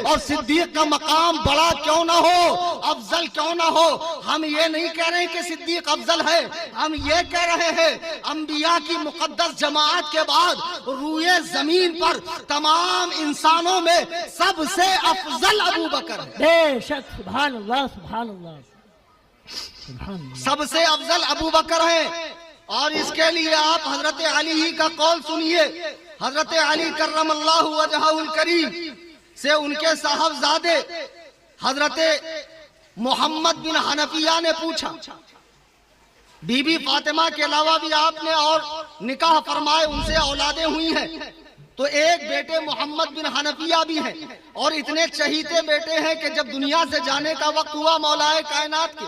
اور صدیق کا مقام بڑا کیوں نہ ہو، افضل کیوں نہ ہو، ہم یہ نہیں کہہ رہے کہ صدیق افضل ہے، ہم یہ کہہ رہے ہیں انبیاء کی مقدس جماعت کے بعد روئے زمین پر تمام انسانوں میں سب سے افضل ابو بکر ہے۔ بے شک، سبحان اللہ سبحان اللہ سبحان اللہ۔ سب سے افضل ابو بکر ہیں، اور اس کے لیے آپ حضرت علی ہی کا قول سنیے۔ حضرت علی کرم اللہ وجہہ الکریم سے ان کے صاحبزادے حضرت محمد بن حنفیہ نے پوچھا، بی بی فاطمہ کے علاوہ بھی آپ نے اور نکاح فرمائے، ان سے اولادیں ہوئی ہیں، تو ایک بیٹے محمد بن حنفیہ بھی ہیں، اور اتنے چہیتے بیٹے ہیں کہ جب دنیا سے جانے کا وقت ہوا مولا کائنات کے،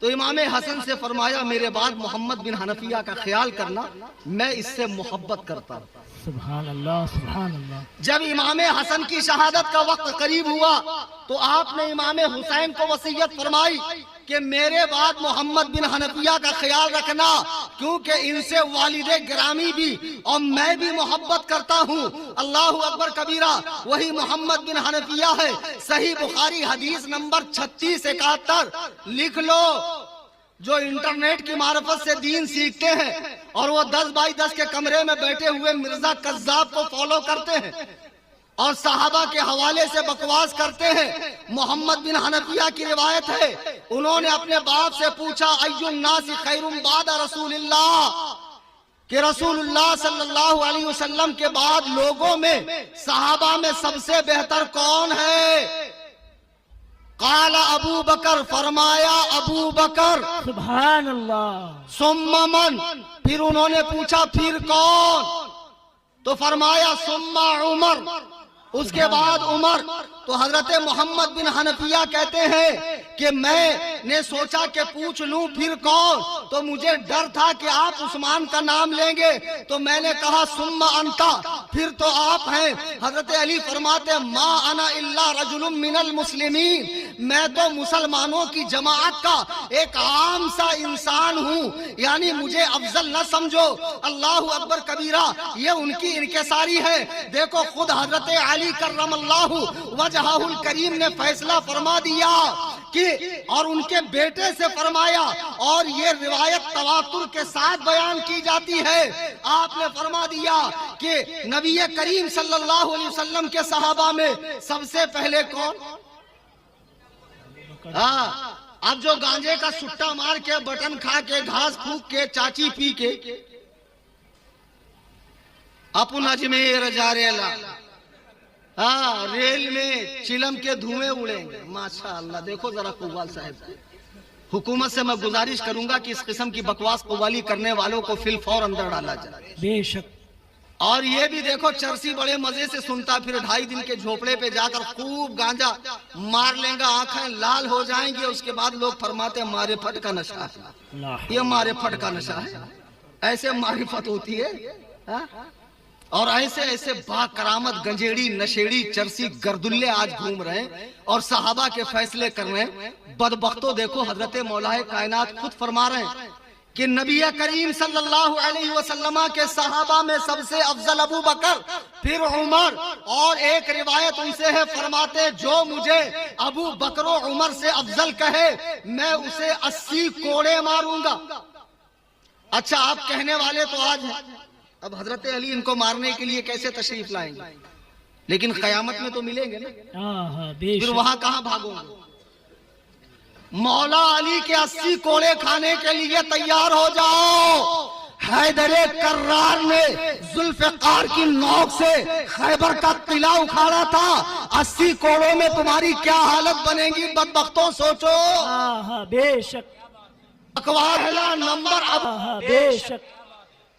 تو امام حسن سے فرمایا میرے بعد محمد بن حنفیہ کا خیال کرنا، میں اس سے محبت کرتا ہوں۔ سبحان اللہ سبحان اللہ۔ جب امام حسن کی شہادت کا وقت قریب ہوا تو آپ نے امام حسین کو وصیت فرمائی کہ میرے بعد محمد بن حنفیہ کا خیال رکھنا، کیونکہ ان سے والد گرامی بھی اور میں بھی محبت کرتا ہوں۔ اللہ اکبر کبیرہ، وہی محمد بن حنفیہ ہے۔ صحیح بخاری حدیث نمبر 3671 لکھ لو۔ جو انٹرنیٹ کی معرفت سے دین سیکھتے ہیں اور وہ 10x10 کے کمرے میں بیٹھے ہوئے مرزا کذاب کو فالو کرتے ہیں اور صحابہ کے حوالے سے بکواس کرتے ہیں، محمد بن حنفیہ کی روایت ہے، انہوں نے اپنے باپ سے پوچھا ای الناس خیر بعد رسول اللہ، کہ رسول اللہ صلی اللہ علیہ وسلم کے بعد لوگوں میں صحابہ میں سب سے بہتر کون ہے؟ قال ابو بکر، فرمایا ابو بکر۔ سبحان اللہ۔ ثم من، پھر انہوں نے پوچھا پھر کون؟ تو فرمایا ثم عمر، اس کے بعد عمر۔ تو حضرت محمد بن حنفیہ کہتے ہیں کہ میں نے سوچا کہ پوچھ لوں پھر کون، تو مجھے ڈر تھا کہ آپ عثمان کا نام لیں گے، تو میں نے کہا ثم انتا، پھر تو آپ ہیں۔ حضرت علی فرماتے ما انا الا رجل من المسلمین، میں تو مسلمانوں کی جماعت کا ایک عام سا انسان ہوں، یعنی مجھے افضل نہ سمجھو۔ اللہ اکبر کبیرہ، یہ ان کی انکساری ہے۔ دیکھو خود حضرت علی کرم اللہ وجہہ الکریم نے فیصلہ فرما دیا کہ، اور ان کے بیٹے سے فرمایا، اور یہ روایت تواتر کے ساتھ بیان کی جاتی ہے، آپ نے فرما دیا کہ نبی کریم صلی اللہ علیہ وسلم کے صحابہ میں سب سے پہلے کون؟ اب جو گانجے کا سٹا مار کے، بٹن کھا کے، گھاس پھونک کے، چاچی پی کے اپن اجمیر جا ریلا، ریل میں چلم کے دھوئیں اڑیں گے۔ ماشاءاللہ، دیکھو ذرا قوال صاحب، حکومت سے میں گزارش کروں گا کہ اس قسم کی بکواس قوالی کرنے والوں کو فی الفور اندر ڈالا جائے۔ بے شک۔ اور یہ بھی دیکھو چرسی بڑے مزے سے سنتا، پھر 2.5 دن کے جھوپڑے پہ جا کر خوب گانجا مار لیں گا، آنکھیں لال ہو جائیں گی، اس کے بعد لوگ فرماتے ہیں مارے پھٹ کا نشہ ہے، یہ مارے پھٹ کا نشہ ہے۔ ایسے معرفت ہوتی ہے، اور ایسے ایسے با کرامت گنجیڑی نشیڑی چرسی گردلے آج گھوم رہے ہیں اور صحابہ کے فیصلے کر رہے ہیں۔ بدبختوں دیکھو حضرت مولا کائنات خود فرما رہے ہیں کہ نبی کریم صلی اللہ علیہ وسلم کے صحابہ میں سب سے افضل ابو بکر، پھر عمر، اور ایک روایت ان سے ہے، فرماتے جو مجھے ابو بکر و عمر سے افضل کہے میں اسے 80 کوڑے ماروں گا۔ اچھا، آپ کہنے والے تو آج ہیں، اب حضرت علی ان کو مارنے کے لیے کیسے تشریف لائیں گے؟ لیکن قیامت میں تو ملیں گے نا، پھر وہاں کہاں بھاگو گے؟ مولا علی کے 80 کوڑے کھانے کے لیے تیار ہو جاؤ۔ حیدر کرار نے ذوالفقار کی نوک سے خیبر کا قلعہ اکھاڑا تھا، 80 کوڑوں میں تمہاری کیا حالت بنے گی بدبختوں، سوچو۔ بے شک۔ بکواس نمبر، بے شک۔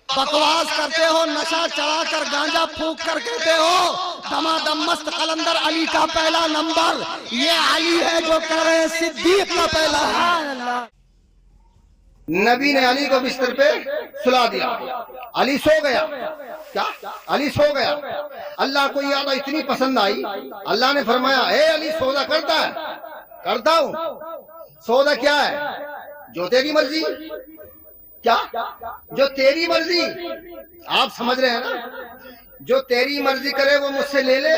بکواس کرتے ہو، نشہ چڑھا کر گانجا پھونک کر کہتے ہو دمادم مست قلندر علی کا پہلا نمبر، یہ علی ہے جو کہہ رہے ہیں صدیق کا پہلا ہے۔ نبی نے علی کو بستر پہ سلا دیا، علی سو گیا۔ کیا؟ علی سو گیا۔ اللہ کو یہ یاد اتنی پسند آئی، اللہ نے فرمایا اے علی سودا کرتا ہے؟ کرتا ہوں۔ سودا کیا ہے؟ جو تیری مرضی۔ کیا؟ جو تیری مرضی، آپ سمجھ رہے ہیں نا، جو تیری مرضی کرے وہ مجھ سے لے لے،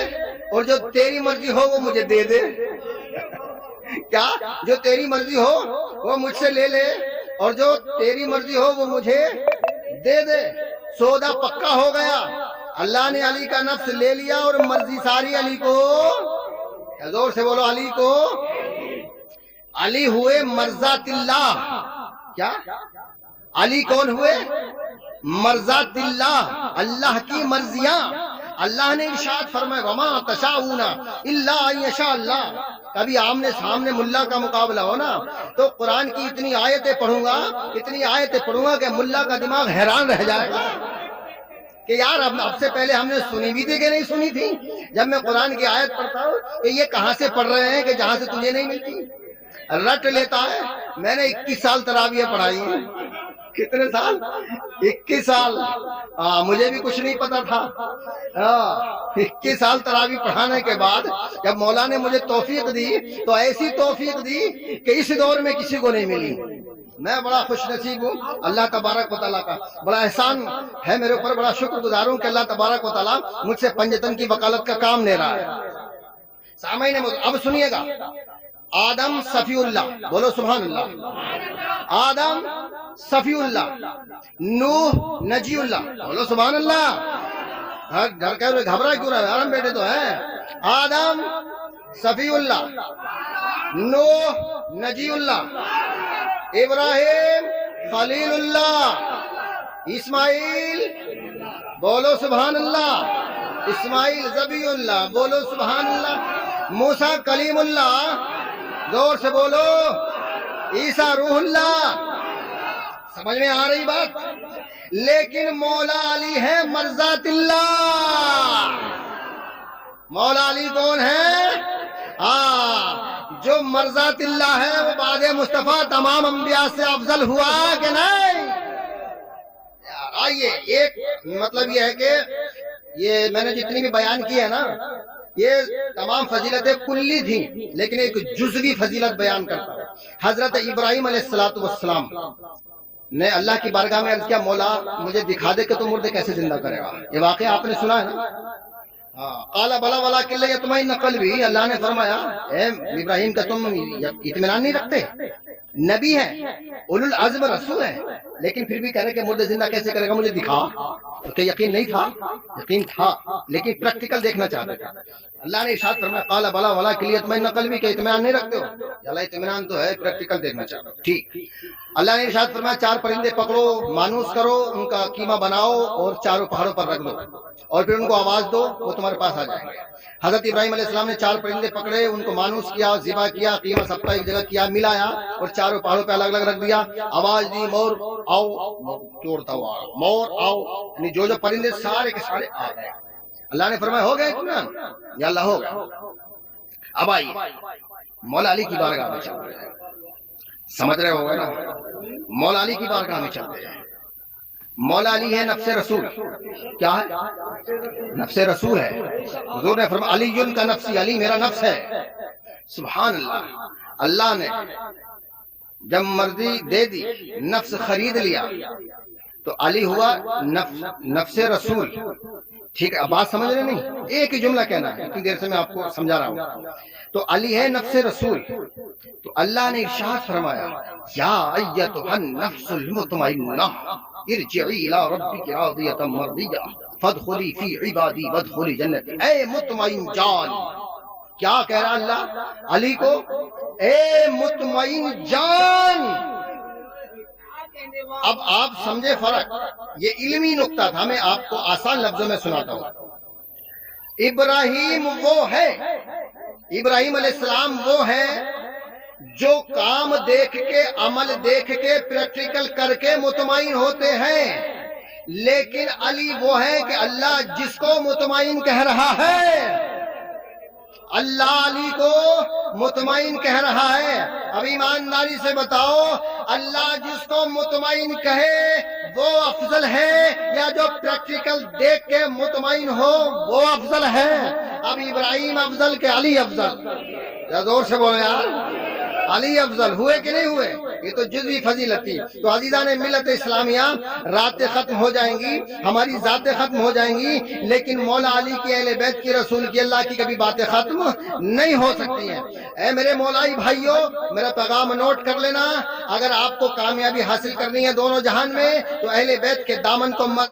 اور جو تیری مرضی ہو وہ مجھے دے دے۔ کیا؟ جو تیری مرضی ہو وہ مجھ سے لے لے، اور جو تیری مرضی ہو وہ مجھے دے دے۔ سودا پکا ہو گیا، اللہ نے علی کا نفس لے لیا اور مرضی ساری علی کو، زور سے بولو، علی کو۔ علی ہوئے مرضات اللہ۔ کیا؟ علی کون ہوئے؟ مرضات اللہ، اللہ کی مرضیاں۔ اللہ نے ارشاد فرمایا وما تشاؤون الا ان یشاء اللہ۔ کبھی آمنے سامنے ملا کا مقابلہ ہو نا تو قرآن کی اتنی آیتیں پڑھوں گا کہ ملا کا دماغ حیران رہ جائے گا کہ یار اب سے پہلے ہم نے سنی بھی تھی کہ نہیں سنی تھی۔ جب میں قرآن کی آیت پڑھتا ہوں کہ یہ کہاں سے پڑھ رہے ہیں کہ جہاں سے تجھے نہیں ملتی، رٹ لیتا ہے۔ میں نے 21 سال تراویح پڑھائی ہیں۔ کتنے سال؟ 21 سال۔ مجھے بھی کچھ نہیں پتا تھا۔ 21 سال تراویح پڑھانے کے بعد جب مولا نے مجھے توفیق دی تو ایسی توفیق دی کہ اس دور میں کسی کو نہیں ملی۔ میں بڑا خوش نصیب ہوں، اللہ تبارک و تعالیٰ کا بڑا احسان ہے میرے اوپر، بڑا شکر گزار ہوں کہ اللہ تبارک و تعالیٰ مجھ سے پنجتن کی وکالت کا کام لے رہا ہے۔ سامعین اب سنیے گا، آدم صفی اللہ، بولو سبحان اللہ۔ آدم صفی اللہ، نوح نجی اللہ، بولو سبحان اللہ۔ گھر کہہ رہے گھبرا کیوں رہا ہے؟ آرام بیٹے تو ہے۔ آدم صفی اللہ، نوح نجی اللہ، ابراہیم خلیل اللہ، اسماعیل، بولو سبحان اللہ، اسماعیل ذبیح اللہ، بولو سبحان اللہ، موسیٰ کلیم اللہ، زور سے بولو، عیسیٰ روح اللہ۔ سمجھ میں آ رہی بات؟ لیکن مولا علی ہے مرضات اللہ۔ مولا علی کون ہے؟ جو مرضات اللہ ہے وہ بعد مصطفیٰ تمام انبیاء سے افضل ہوا کہ نہیں؟ آئیے، ایک مطلب یہ ہے کہ یہ میں نے جتنی بھی بیان کی ہے نا، یہ تمام فضیلتیں کلی تھیں، لیکن ایک جزوی فضیلت بیان کرتا ہوں۔ حضرت ابراہیم علیہ السلام نے اللہ کی بارگاہ میں عرض کیا، مولا مجھے دکھا دے کہ تو مردے کیسے زندہ کرے گا۔ یہ واقعہ آپ نے سنا ہے نا؟ قال بلا ولکن لیطمئن قلبی۔ اللہ نے فرمایا اے ابراہیم کا تم اطمینان نہیں رکھتے؟ نبی ہے، اولو العزم رسول ہے، لیکن پھر بھی کہہ رہے کہ مردے زندہ کیسے کرے گا، مجھے دکھا۔ کہ یقین نہیں تھا؟ یقین تھا، لیکن پریکٹیکل دیکھنا چاہتے تھا۔ اللہ نے ارشاد فرمایا قال بلا ولکن لیطمئن قلبی، کہ اطمینان نہیں رکھتے ہو؟ اللہ اطمینان تو ہے، پریکٹیکل دیکھنا چاہتے ہو، ٹھیک۔ اللہ نے ارشاد فرمایا 4 پرندے پکڑو، مانوس کرو، ان کا قیمہ بناؤ اور 4 پہاڑوں پر رکھ دو، اور پھر ان کو آواز دو، وہ تمہارے پاس آ جائیں گے۔ حضرت ابراہیم علیہ السلام نے 4 پرندے پکڑے، ان کو مانوس کیا، ذبح کیا، قیمہ سب کا ایک جگہ کیا، ملایا اور 4 پہاڑوں پہ الگ الگ رکھ دیا۔ آواز دی مور آؤ، توڑتا ہوا مور آؤ، یعنی جو پرندے سارے کے سارے آ گئے۔ اللہ نے فرمایا ہو گئے اطمینان؟ یا اللہ ہو گیا۔ اب آئیے مولا علی کی بارگاہ میں چل رہے ہیں، سمجھ رہے ہوگا نا؟ مولا علی کی بارگاہ میں چل رہے ہیں۔ مولا علی ہے نفس رسول۔ کیا ہے؟ نفس رسول ہے۔ حضور نے فرمایا علی کا نفسی، علی میرا نفس ہے۔ سبحان اللہ۔ اللہ نے جب مرضی دے دی، نفس خرید لیا، تو علی ہوا نفس رسول۔ ٹھیک ہے، اب بات سمجھ رہے نہیں؟ ایک ہی جملہ کہنا ہے، اتنی دیر سے میں آپ کو سمجھا رہا ہوں۔ تو علی ہے نفس رسول۔ تو اللہ نے ارشاد فرمایا یا ایتھا النفس المطمئنہ ارجعی الی ربک راضیۃ مرضیہ فادخلی فی عبادی وادخلی جنتی۔ اے مطمئن جان، کیا کہہ رہا اللہ علی کو؟ اے مطمئن جان۔ اب آپ سمجھے فرق، یہ علمی نقطہ تھا، میں آپ کو آسان لفظوں میں سناتا ہوں۔ ابراہیم وہ ہے، ابراہیم علیہ السلام وہ ہے جو کام دیکھ کے، عمل دیکھ کے، پریکٹیکل کر کے مطمئن ہوتے ہیں، لیکن علی وہ ہے کہ اللہ جس کو مطمئن کہہ رہا ہے، اللہ علی کو مطمئن کہہ رہا ہے۔ اب ایمانداری سے بتاؤ، اللہ جس کو مطمئن کہے وہ افضل ہے یا جو پریکٹیکل دیکھ کے مطمئن ہو وہ افضل ہے؟ اب ابراہیم افضل کہ علی افضل؟ یا زور سے بولو یار، علی افضل ہوئے کہ نہیں ہوئے؟ یہ تو جزوی فضیلت تھی. تو عزیزان ملت اسلامیہ، راتیں ختم ہو جائیں گی، ہماری ذاتیں ختم ہو جائیں گی، لیکن مولا علی کی، اہل بیت کی، رسول کی، اللہ کی کبھی باتیں ختم نہیں ہو سکتی ہیں. اے میرے مولائی بھائیوں، میرا پیغام نوٹ کر لینا، اگر آپ کو کامیابی حاصل کرنی ہے دونوں جہان میں تو اہل بیت کے دامن کو مت